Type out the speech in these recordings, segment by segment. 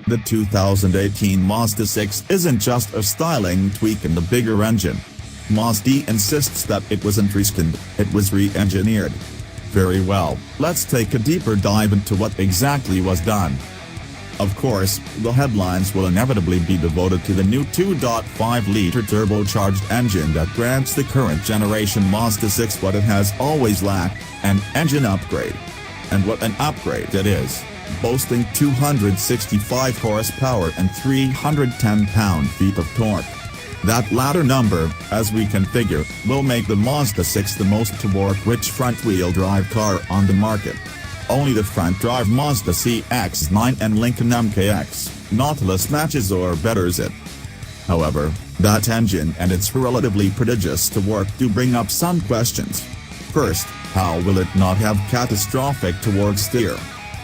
The 2018 Mazda 6 isn't just a styling tweak in the bigger engine. Mazda insists that it wasn't reskinned, it was re-engineered. Very well, let's take a deeper dive into what exactly was done. Of course, the headlines will inevitably be devoted to the new 2.5-liter turbocharged engine that grants the current generation Mazda 6 what it has always lacked, an engine upgrade. And what an upgrade it is, boasting 265 horsepower and 310 pound-feet of torque. That latter number, as we can figure, will make the Mazda 6 the most torque-rich front-wheel drive car on the market. Only the front-drive Mazda CX-9 and Lincoln MKX Nautilus matches or betters it. However, that engine and its relatively prodigious torque do bring up some questions. First, how will it not have catastrophic torque steer?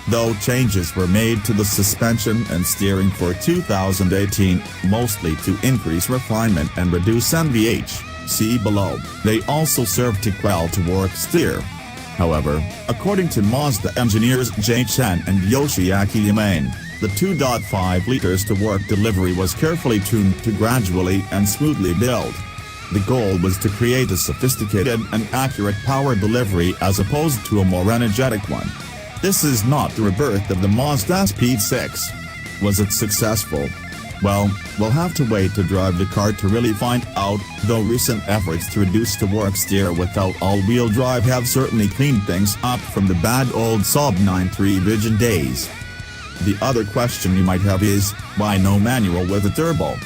Though changes were made to the suspension and steering for 2018, mostly to increase refinement and reduce NVH, see below, they also serve to quell torque steer. However, according to Mazda engineers Jay Chen and Yoshiaki Yamane, the 2.5 liters torque delivery was carefully tuned to gradually and smoothly build. The goal was to create a sophisticated and accurate power delivery as opposed to a more energetic one. This is not the rebirth of the Mazda Speed 6. Was it successful? Well, we'll have to wait to drive the car to really find out, though recent efforts to reduce torque steer without all-wheel drive have certainly cleaned things up from the bad old Saab 9.3 Vision days. The other question you might have is, why no manual with a turbo?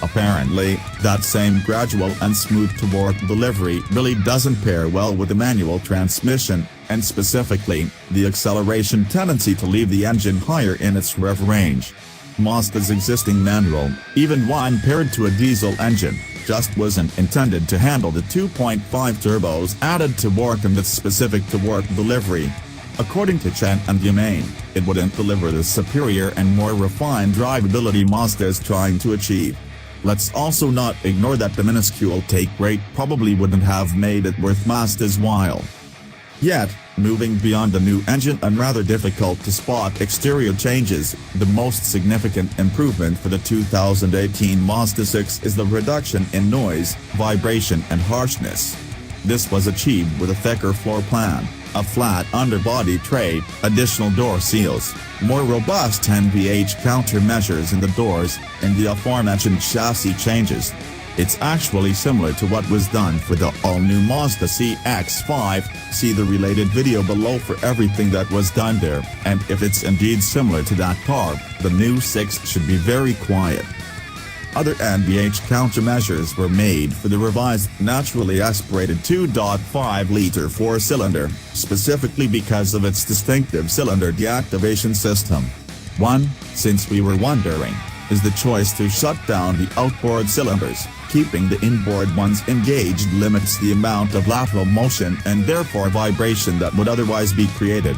Apparently, that same gradual and smooth torque delivery really doesn't pair well with the manual transmission, and specifically, the acceleration tendency to leave the engine higher in its rev range. Mazda's existing manual, even when paired to a diesel engine, just wasn't intended to handle the 2.5 turbos added torque and its specific torque delivery. According to Chen and Yamane, it wouldn't deliver the superior and more refined drivability Mazda is trying to achieve. Let's also not ignore that the minuscule take rate probably wouldn't have made it worth Mazda's while. Yet, moving beyond the new engine and rather difficult to spot exterior changes, the most significant improvement for the 2018 Mazda 6 is the reduction in noise, vibration and harshness. This was achieved with a thicker floor plan, a flat underbody tray, additional door seals, more robust NVH countermeasures in the doors, and the aforementioned chassis changes. It's actually similar to what was done for the all-new Mazda CX-5, see the related video below for everything that was done there, and if it's indeed similar to that car, the new 6 should be very quiet. Other NVH countermeasures were made for the revised naturally aspirated 2.5-liter four-cylinder, specifically because of its distinctive cylinder deactivation system. One, since we were wondering, is the choice to shut down the outboard cylinders. Keeping the inboard ones engaged limits the amount of lateral motion and therefore vibration that would otherwise be created.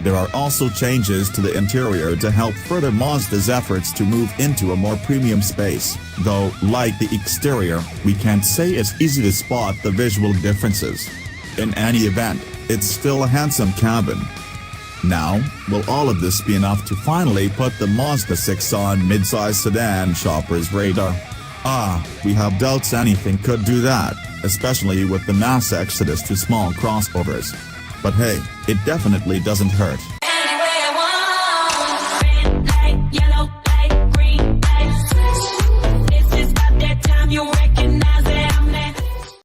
There are also changes to the interior to help further Mazda's efforts to move into a more premium space, though, like the exterior, we can't say it's easy to spot the visual differences. In any event, it's still a handsome cabin. Now, will all of this be enough to finally put the Mazda 6 on mid-size sedan shoppers' radar? We have doubts anything could do that, especially with the mass exodus to small crossovers. But hey, it definitely doesn't hurt.